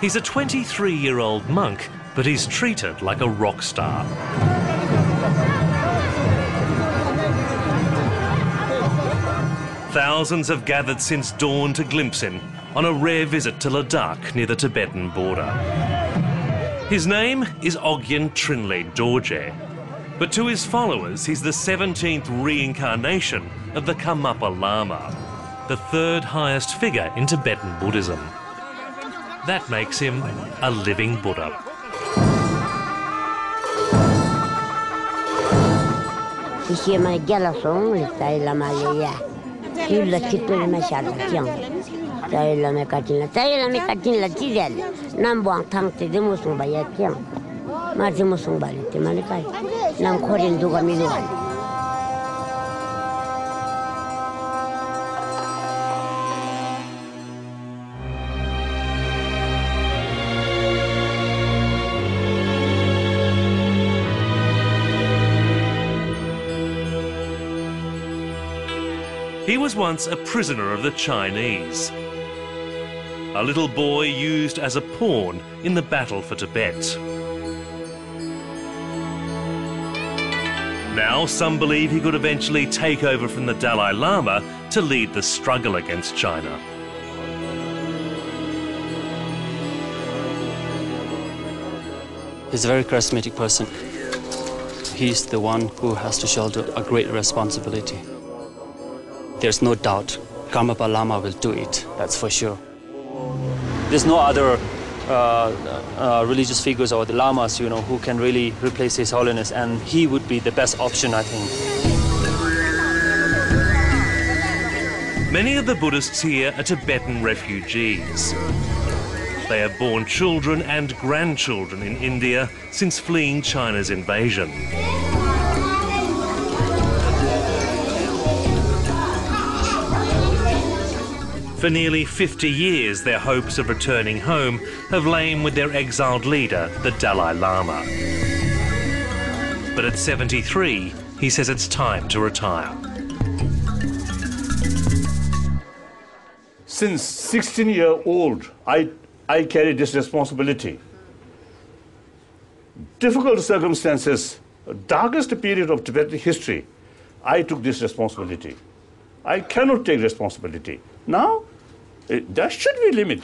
He's a 23-year-old monk, but he's treated like a rock star. Thousands have gathered since dawn to glimpse him on a rare visit to Ladakh near the Tibetan border. His name is Ogyen Trinley Dorje, but to his followers he's the 17th reincarnation of the Karmapa Lama, the third highest figure in Tibetan Buddhism. That makes him a living Buddha. He was once a prisoner of the Chinese, a little boy used as a pawn in the battle for Tibet. Now some believe he could eventually take over from the Dalai Lama to lead the struggle against China. He's a very charismatic person. He's the one who has to shoulder a great responsibility. There's no doubt Karmapa Lama will do it, that's for sure. There's no other religious figures or the lamas, you know, who can really replace His Holiness, and he would be the best option, I think. Many of the Buddhists here are Tibetan refugees. They have born children and grandchildren in India since fleeing China's invasion. For nearly 50 years, their hopes of returning home have lain with their exiled leader, the Dalai Lama. But at 73, he says it's time to retire. Since 16-year-old, I carry this responsibility. Difficult circumstances, darkest period of Tibetan history, I took this responsibility. I cannot take responsibility. Now, there should be a limit.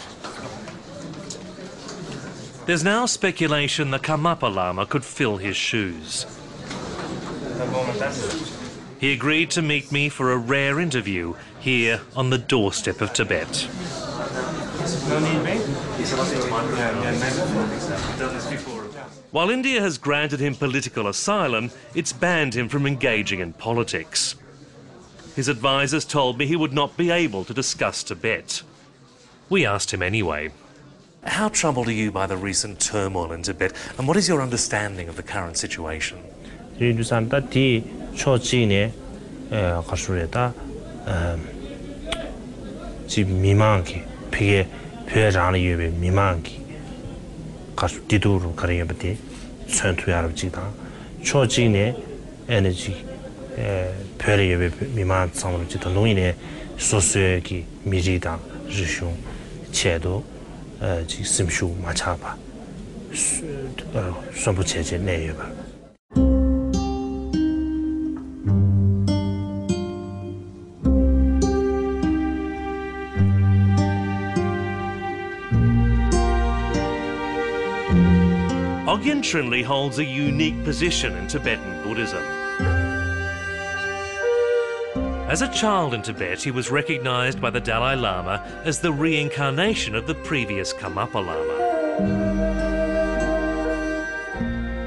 There's now speculation the Karmapa Lama could fill his shoes. He agreed to meet me for a rare interview here on the doorstep of Tibet. While India has granted him political asylum, it's banned him from engaging in politics. His advisors told me he would not be able to discuss Tibet. We asked him anyway. How troubled are you by the recent turmoil in Tibet, and what is your understanding of the current situation? Ogyen Trinley holds a unique position in Tibetan Buddhism. As a child in Tibet, he was recognised by the Dalai Lama as the reincarnation of the previous Karmapa Lama.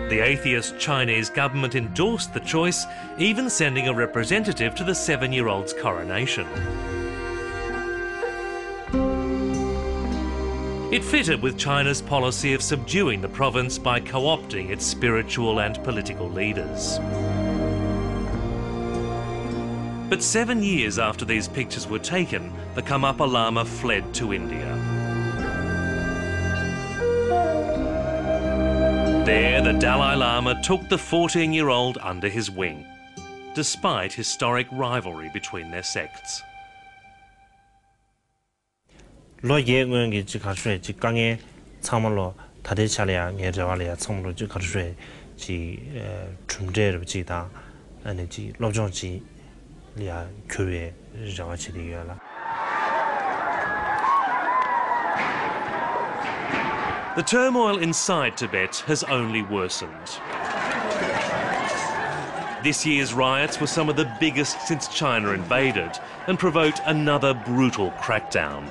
The atheist Chinese government endorsed the choice, even sending a representative to the 7-year-old's coronation. It fitted with China's policy of subduing the province by co-opting its spiritual and political leaders. But 7 years after these pictures were taken, the Karmapa Lama fled to India. There, the Dalai Lama took the 14-year-old under his wing, despite historic rivalry between their sects. 참말로 다대차례야 예자와리야 참말로 지 가르쇠 지 준대로 지다 아니 지 로정지 리아 교회 자와치리야라. The turmoil inside Tibet has only worsened. This year's riots were some of the biggest since China invaded and provoked another brutal crackdown.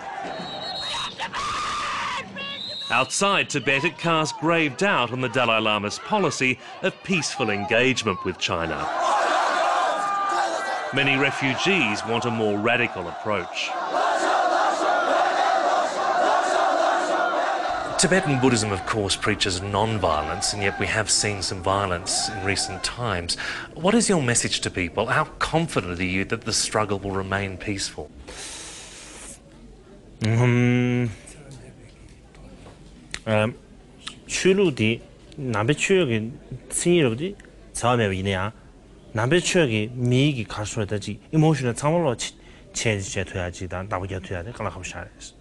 Outside Tibet, it cast grave doubt on the Dalai Lama's policy of peaceful engagement with China. Many refugees want a more radical approach. Tibetan Buddhism, of course, preaches non-violence, and yet we have seen some violence in recent times. What is your message to people? How confident are you that the struggle will remain peaceful? 추루디 남배 추역이 신이로디 처음에 이내야 남배 추역이 미기 가수다지 이모션을 참으로 체제 돼야지 난 나보게 돼야 돼 깔라 합샤레스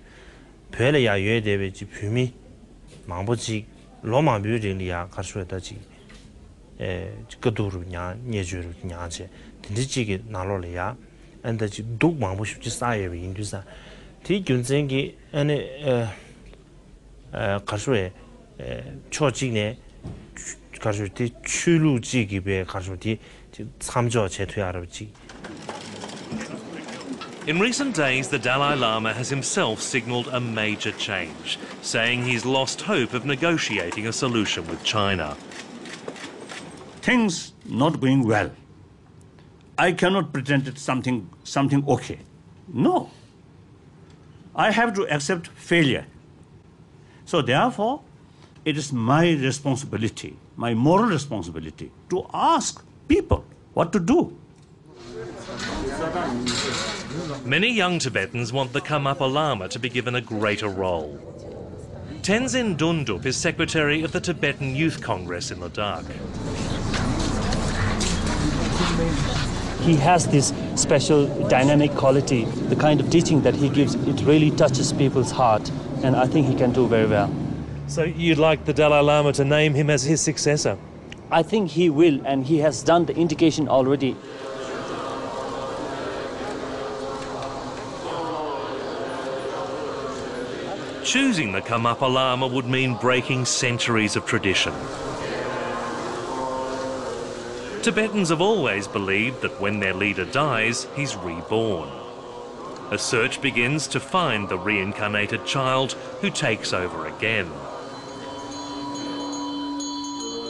별에야 예대베지 부미 망보지 로마 뮤링이야 가수다지 그도루냐 예주루냐제 딘지지게 나로래야 안다지 독 망보십지 사예비 인두사 디균생기 안에 가수에 초직내 가수디 출루지기베 가수디 참조 제퇴하러지. In recent days, the Dalai Lama has himself signalled a major change, saying he's lost hope of negotiating a solution with China. Things not going well. I cannot pretend it's something okay. No. I have to accept failure. So therefore, it is my responsibility, my moral responsibility, to ask people what to do. Many young Tibetans want the Karmapa Lama to be given a greater role. Tenzin Dundup is secretary of the Tibetan Youth Congress in Ladakh. He has this special dynamic quality, the kind of teaching that he gives, it really touches people's heart, and I think he can do very well. So you'd like the Dalai Lama to name him as his successor? I think he will, and he has done the indication already. Choosing the Karmapa Lama would mean breaking centuries of tradition. Tibetans have always believed that when their leader dies, he's reborn. A search begins to find the reincarnated child who takes over again.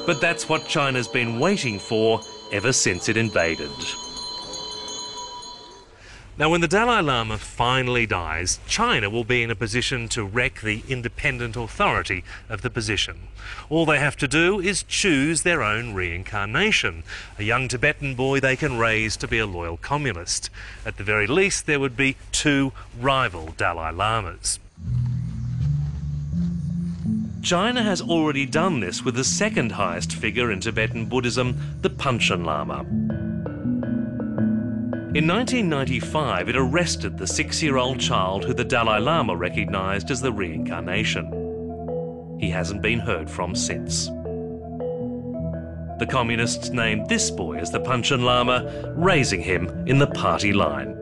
But that's what China's been waiting for ever since it invaded. Now, when the Dalai Lama finally dies, China will be in a position to wreck the independent authority of the position. All they have to do is choose their own reincarnation, a young Tibetan boy they can raise to be a loyal communist. At the very least, there would be two rival Dalai Lamas. China has already done this with the second highest figure in Tibetan Buddhism, the Panchen Lama. In 1995, it arrested the 6-year-old child who the Dalai Lama recognised as the reincarnation. He hasn't been heard from since. The communists named this boy as the Panchen Lama, raising him in the party line.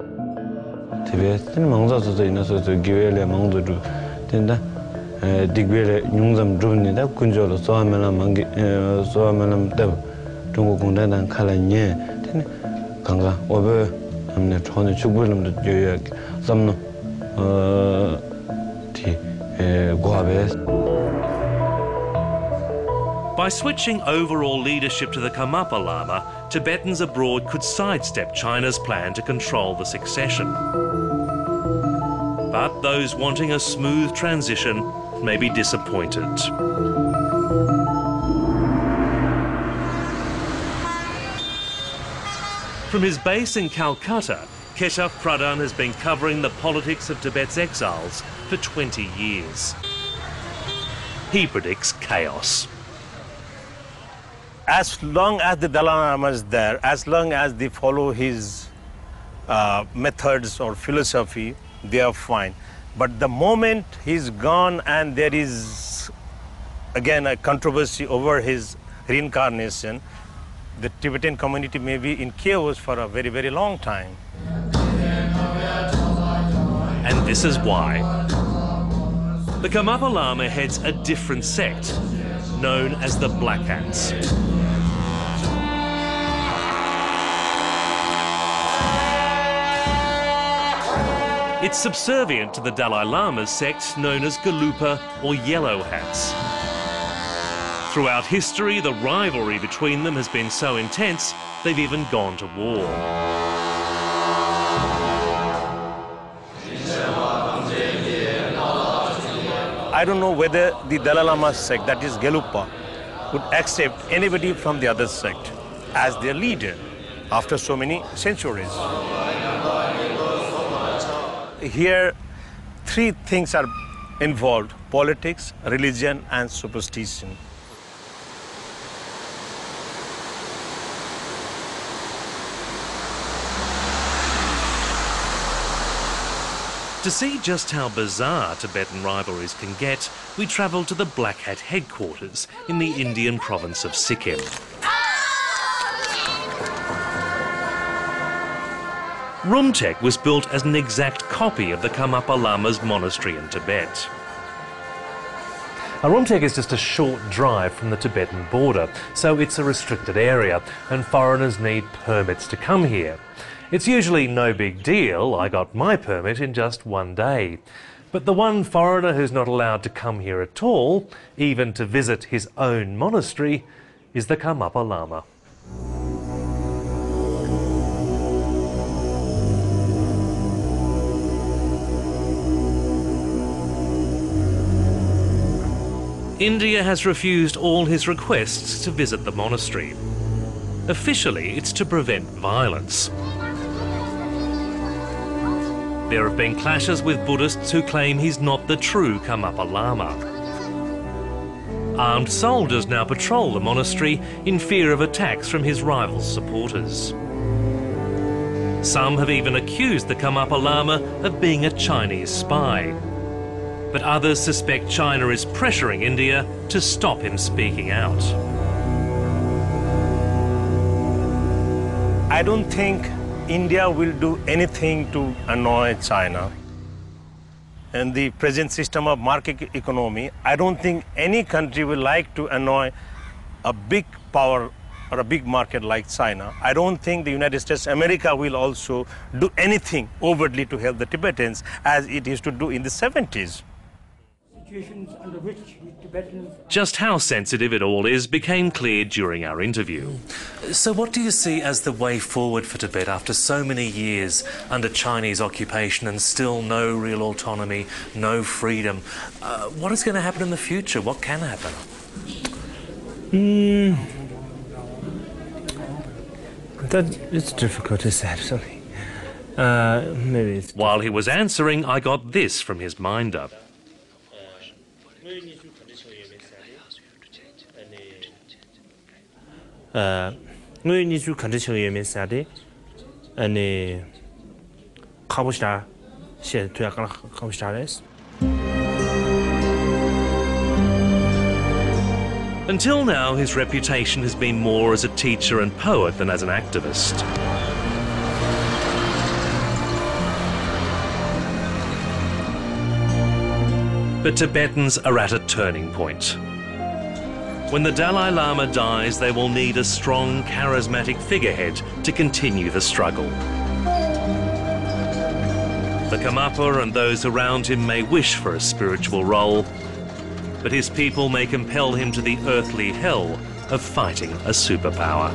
By switching overall leadership to the Karmapa Lama, Tibetans abroad could sidestep China's plan to control the succession. But those wanting a smooth transition may be disappointed. From his base in Calcutta, Keshav Pradhan has been covering the politics of Tibet's exiles for 20 years. He predicts chaos. As long as the Dalai Lama is there, as long as they follow his methods or philosophy, they are fine. But the moment he's gone and there is again a controversy over his reincarnation. The Tibetan community may be in chaos for a very, very long time. And this is why. The Karmapa Lama heads a different sect, known as the Black Hats. It's subservient to the Dalai Lama's sect known as Galupa or Yellow Hats. Throughout history, the rivalry between them has been so intense, they've even gone to war. I don't know whether the Dalai Lama sect, that is Gelupa, would accept anybody from the other sect as their leader after so many centuries. Here, three things are involved: politics, religion, and superstition. To see just how bizarre Tibetan rivalries can get, we travel to the Black Hat headquarters in the Indian province of Sikkim. Rumtek was built as an exact copy of the Karmapa Lama's monastery in Tibet. Rumtek is just a short drive from the Tibetan border, so it's a restricted area, and foreigners need permits to come here. It's usually no big deal. I got my permit in just one day. But the one foreigner who's not allowed to come here at all, even to visit his own monastery, is the Karmapa Lama. India has refused all his requests to visit the monastery. Officially, it's to prevent violence. There have been clashes with Buddhists who claim he's not the true Karmapa Lama. Armed soldiers now patrol the monastery in fear of attacks from his rival's supporters. Some have even accused the Karmapa Lama of being a Chinese spy. But others suspect China is pressuring India to stop him speaking out. I don't think India will do anything to annoy China. In the present system of market economy, I don't think any country will like to annoy a big power or a big market like China. I don't think the United States, America will also do anything overtly to help the Tibetans as it used to do in the 70s. Under which Tibetans... Just how sensitive it all is became clear during our interview. So what do you see as the way forward for Tibet after so many years under Chinese occupation and still no real autonomy, no freedom? What is going to happen in the future? What can happen? That it's difficult to say, actually. Maybe it's... While he was answering, I got this from his minder. Until now, his reputation has been more as a teacher and poet than as an activist. But Tibetans are at a turning point. When the Dalai Lama dies, they will need a strong, charismatic figurehead to continue the struggle. The Karmapa and those around him may wish for a spiritual role, but his people may compel him to the earthly hell of fighting a superpower.